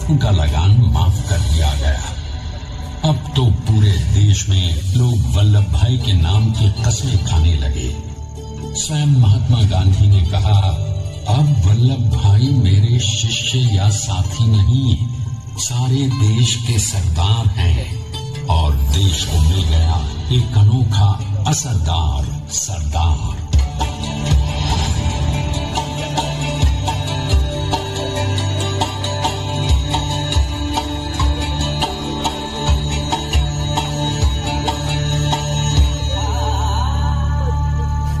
उनका लगान माफ कर दिया गया। अब तो पूरे देश में लोग वल्लभ भाई के नाम की कस्में खाने लगे। स्वयं महात्मा गांधी ने कहा, अब वल्लभ भाई मेरे शिष्य या साथी नहीं, सारे देश के सरदार हैं। और देश को मिल गया एक अनोखा असरदार सरदार।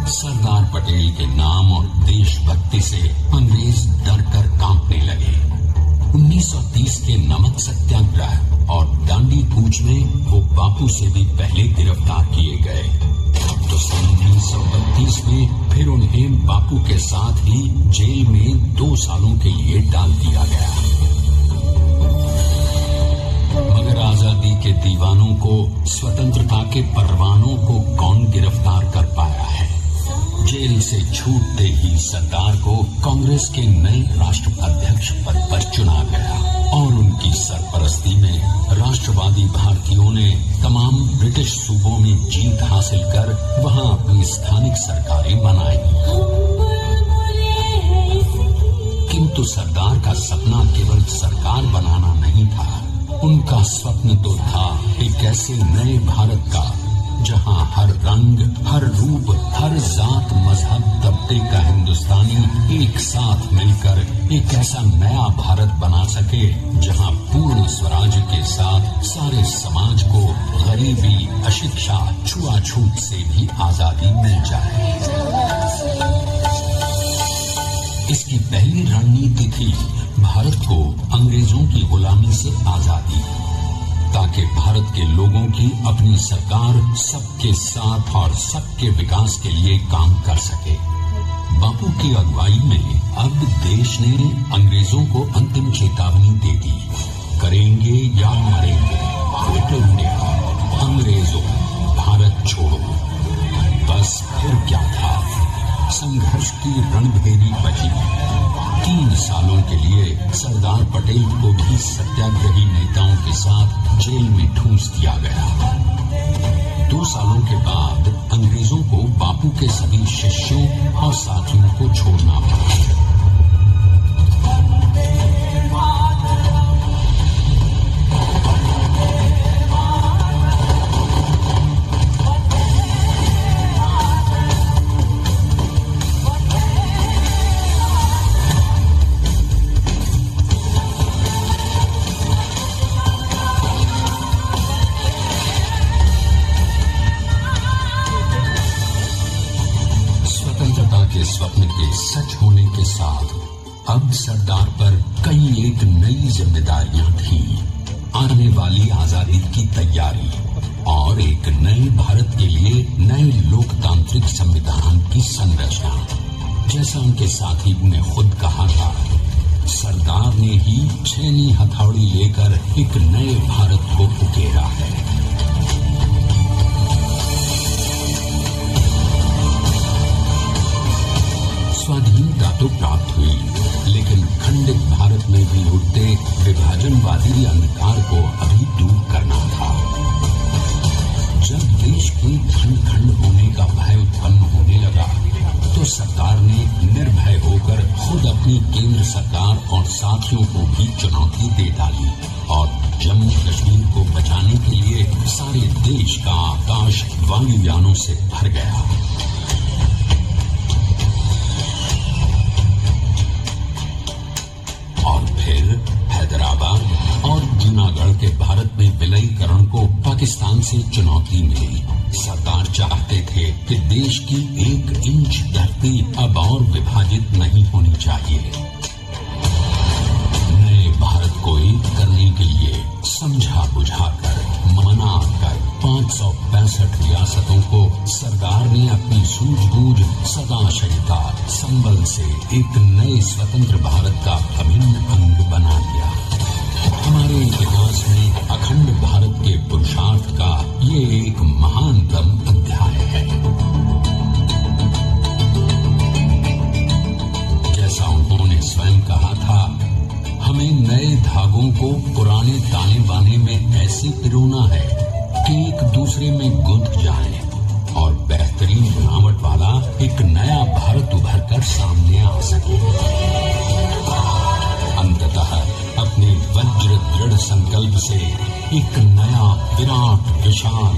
सरदार पटेल के नाम और देशभक्ति से अंग्रेज डर कर कांपने लगे। 1930 के नमक सत्याग्रह और दांडी कूच में वो बापू से भी पहले गिरफ्तार किए गए। अब तो सन 1932 में फिर उन्हें बापू के साथ ही जेल में 2 सालों के लिए डाल दिया गया। मगर आजादी के दीवानों को, स्वतंत्रता के परवानों को कौन गिरफ्तार कर पाया है। जेल से छूटते ही सरदार को कांग्रेस के नए राष्ट्राध्यक्ष पद पर चुना गया और उनकी सरपरस्ती में राष्ट्रवादी भारतीयों ने तमाम ब्रिटिश सूबों में जीत हासिल कर वहां अपनी स्थानिक सरकारें बनाई। किंतु सरदार का सपना केवल सरकार बनाना नहीं था। उनका स्वप्न तो था एक ऐसे नए भारत का जहां हर रंग, हर रूप, हर जात, मजहब, तबके का हिंदुस्तानी एक साथ मिलकर एक ऐसा नया भारत बना सके जहां पूर्ण स्वराज के साथ सारे समाज को गरीबी, अशिक्षा, छुआछूत से भी आजादी मिल जाए। इसकी पहली रणनीति थी भारत को अंग्रेजों की गुलामी से आजादी, ताकि भारत के लोगों की अपनी सरकार सबके साथ और सबके विकास के लिए काम कर सके। बापू की अगुवाई में अब देश ने अंग्रेजों को अंतिम चेतावनी दे दी, करेंगे या मरेंगे, क्विट इंडिया, अंग्रेजों भारत छोड़ो। बस फिर क्या था, संघर्ष की रणभेरी बची। 3 सालों के लिए सरदार पटेल को भी सत्याग्रही नेताओं के साथ जेल में ठूंस दिया गया। 2 सालों के बाद अंग्रेजों को बापू के सभी शिष्यों और साथियों को छोड़ना पड़ा। स्वप्न के सच होने के साथ अब सरदार पर कई एक नई जिम्मेदारियां थी। आने वाली आजादी की तैयारी और एक नए भारत के लिए नए लोकतांत्रिक संविधान की संरचना। जैसा उनके साथी ने खुद कहा था, सरदार ने ही छेनी हथौड़ी लेकर एक नए भारत को उकेरा है। स्वाधीनता तो प्राप्त हुई, लेकिन खंडित भारत में भी उठते विभाजनवादी अंधकार को अभी दूर करना था। जब देश के खंड खंड होने का भय उत्पन्न होने लगा, तो सरकार ने निर्भय होकर खुद अपनी केंद्र सरकार और साथियों को भी चुनौती दे डाली और जम्मू कश्मीर को बचाने के लिए सारे देश का आकाश वायुयानों से भर गया। हैदराबाद और जूनागढ़ के भारत में विलयीकरण को पाकिस्तान से चुनौती मिली। सरदार चाहते थे कि देश की 1 इंच धरती अब और विभाजित नहीं होनी चाहिए। नए भारत को एक करने के लिए समझा बुझाकर, मना कर 565 रियासतों को सरदार ने अपनी सूझबूझ, सदाशयता, संबल से एक नए स्वतंत्र भारत का अभिन्न अंग बना दिया। हमारे इतिहास में अखंड भारत के पुरुषार्थ का ये एक महानतम अध्याय है। जैसा उन्होंने स्वयं कहा था, हमें नए धागों को पुराने ताने बाने में ऐसे पिरोना है कि एक दूसरे में गुंथ जाए और बेहतरीन बनावट वाला एक नया भारत उभर कर सामने आ सके। अंततः अपने वज्र दृढ़ संकल्प से एक नया विराट विशाल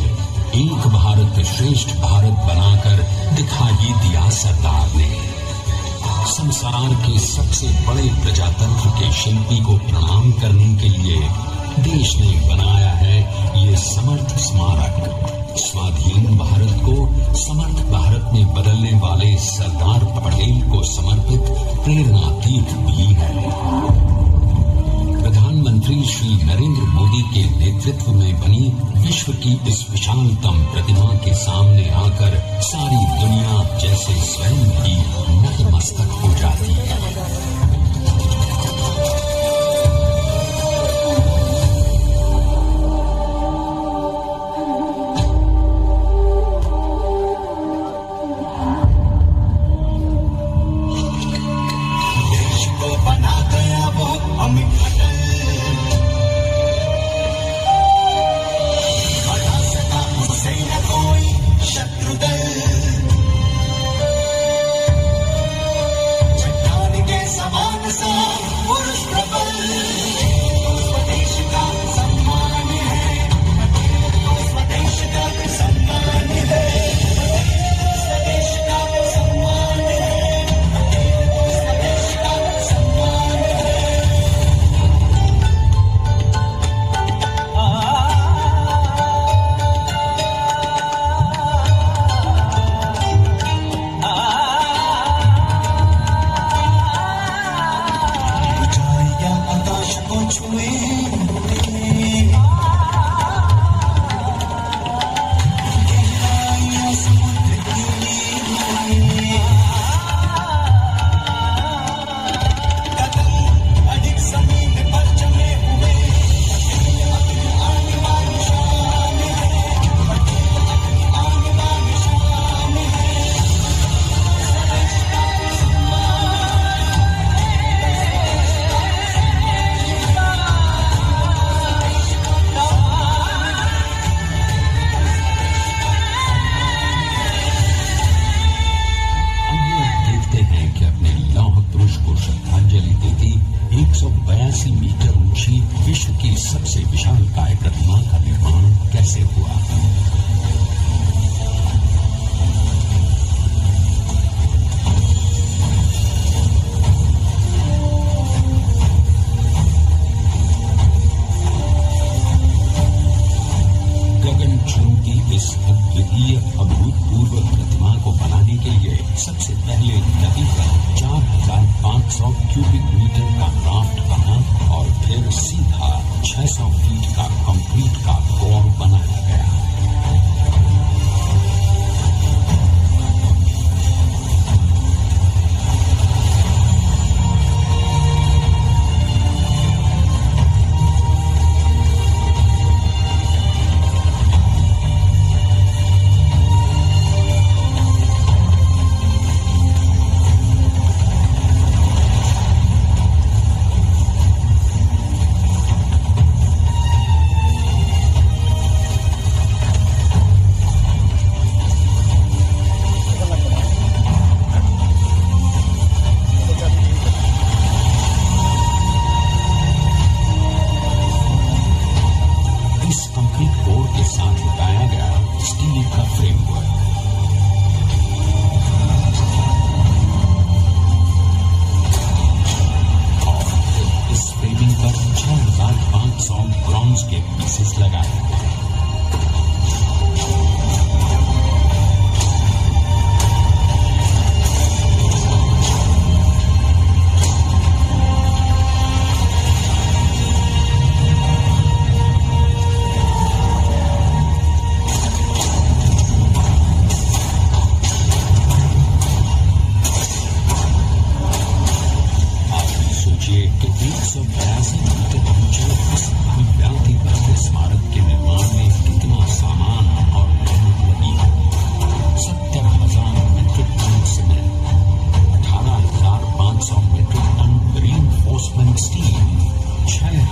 एक भारत श्रेष्ठ भारत बनाकर दिखा ही दिया सरदार ने। संसार के सबसे बड़े प्रजातंत्र के शिल्पी को प्रणाम करने के लिए देश ने बनाया है ये समर्थ स्मारक। स्वाधीन भारत को समर्थ भारत में बदलने वाले सरदार पटेल को समर्पित प्रेरणा तीर्थ भी है। प्रधानमंत्री श्री नरेंद्र मोदी के नेतृत्व में बनी विश्व की इस विशालतम प्रतिमा के सामने आकर सारी दुनिया जैसे स्वयं ही नतमस्तक हो जाती है। विश्व की सबसे विशालकाय प्रतिमा का निर्माण कैसे हुआ। गगनचुंबी इस अद्वितीय अभूतपूर्व प्रतिमा को बनाने के लिए सबसे पहले नदी पर 4,500 क्यूबिक मीटर का राफ्ट बना और फिर सीधा 600 फीट का कंक्रीट का कोर बनाया गया। के पीसेस लगाए गए। कि 182 मीटर ऊंचे इस भव्य स्मारक के निर्माण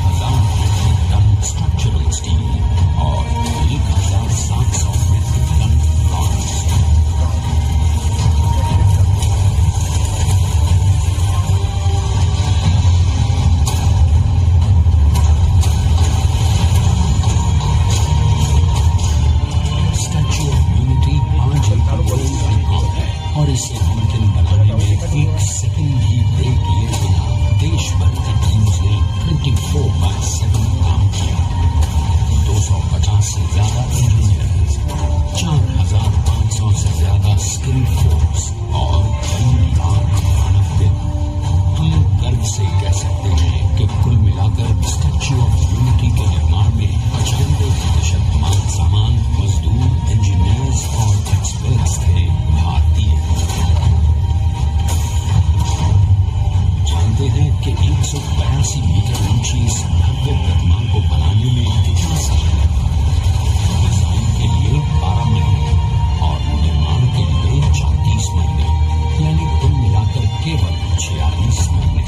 1000 मेट्रिक टन स्ट्रक्चरल स्टील और 1700 metric ton bronze. Statue of Unity आज एक वर्ल्ड आइकॉन है और इसे मुमकिन बनाने में एक सेकंड भी ब्रेक लिए बिना देश भर की टीम्स ने 24/7 काम किया। 250 से ज्यादा इंजीनियर्स, 4500 से ज्यादा स्किल फोर्स और कई लाख मानव। हम गर्व से कह सकते हैं कि कुल मिलाकर स्टैच्यू ऑफ यूनिटी के निर्माण में 95% माल सामान, मजदूर, इंजीनियर्स और एक्सपर्ट्स थे भारतीय। जानते हैं कि 182 मीटर ऊंची इस भव्य प्रतिमा को बनाने में कितना समय लगा? डिजाइन के लिए 12 महीने और निर्माण के लिए 34 महीने, यानी कुल मिलाकर केवल 46 महीने।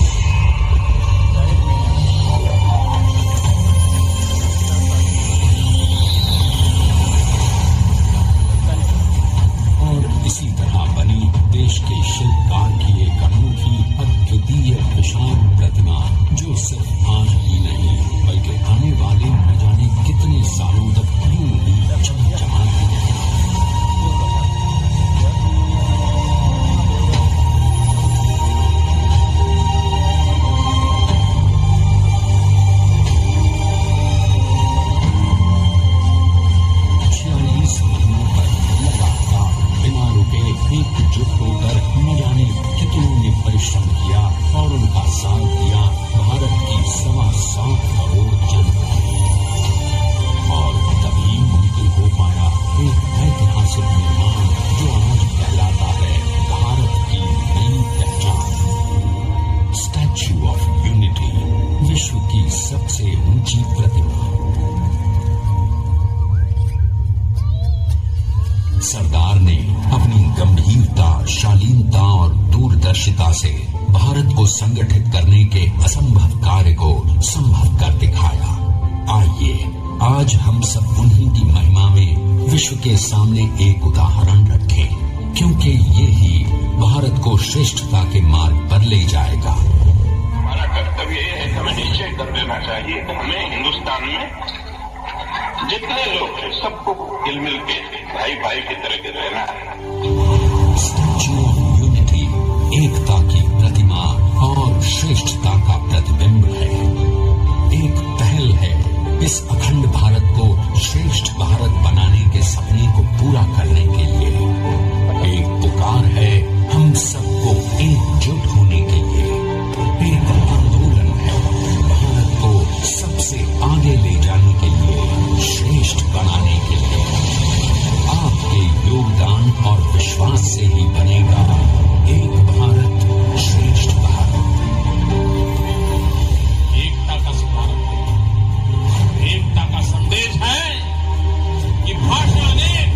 और इसी तरह बनी देश के शिल्पकार की एक अनूठी अद्वितीय विशाल प्रतिमा, जो सिर्फ आज ही नहीं बल्कि आने वाले न जाने कितने सालों तक यूं ही चमचमाती रहेगी। एकजुट होकर न जाने कितनों ने परिश्रम किया और उनका साथ दिया भारत की 125 करोड़ जनता ने। और तभी मुमकिन हो पाया एक ऐतिहासिक निर्माण जो आज कहलाता है भारत की नई पहचान। स्टैच्यू ऑफ यूनिटी, विश्व की सबसे ऊंची प्रतिमा। सरदार ने अपनी गंभीरता, शालीनता और दूरदर्शिता से भारत को संगठित करने के असंभव कार्य को संभव कर दिखाया। आइए आज हम सब उन्हीं की महिमा में विश्व के सामने एक उदाहरण रखें, क्योंकि ये ही भारत को श्रेष्ठता के मार्ग पर ले जाएगा। हमारा कर्तव्य ये है कि हमें निश्चय कर देना चाहिए कि हमें हिंदुस्तान में जितने लोग हैं सबको मिल मिल के भाई भाई की तरह के रहना है। स्टैच्यू ऑफ यूनिटी एकता की प्रतिमा और श्रेष्ठता का प्रतिबिंब है। एक पहल है इस अखंड भारत को श्रेष्ठ भारत बनाने के सपने को पूरा करने के लिए। एक पुकार है हम सबको एकजुट होने के लिए। एक आंदोलन है भारत को सबसे आगे ले जाने के लिए, श्रेष्ठ बनाने के लिए। आपके योगदान और विश्वास से ही बनेगा एक भारत श्रेष्ठ भारत। एकता का सिद्धांत, एकता का संदेश है कि भाषा अनेक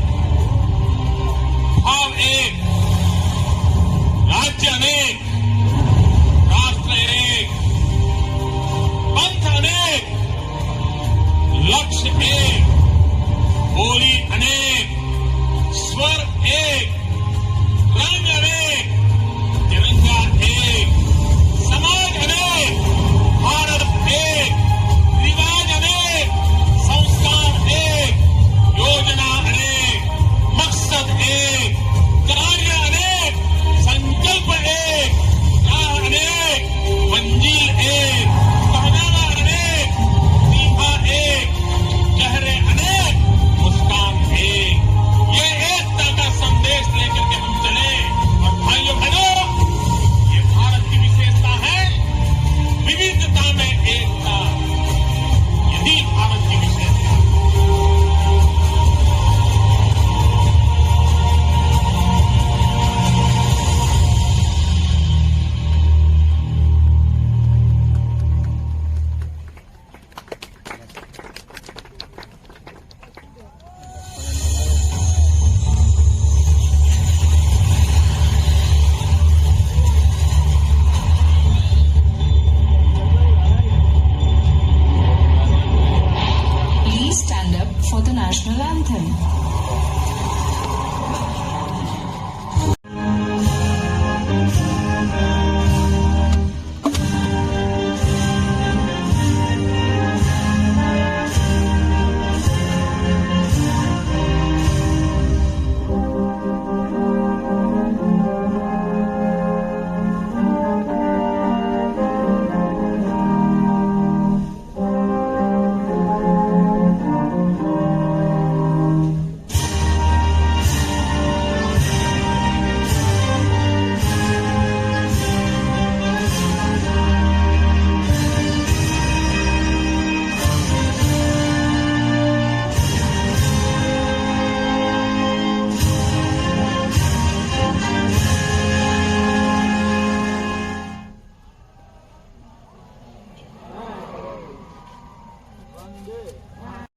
anthem.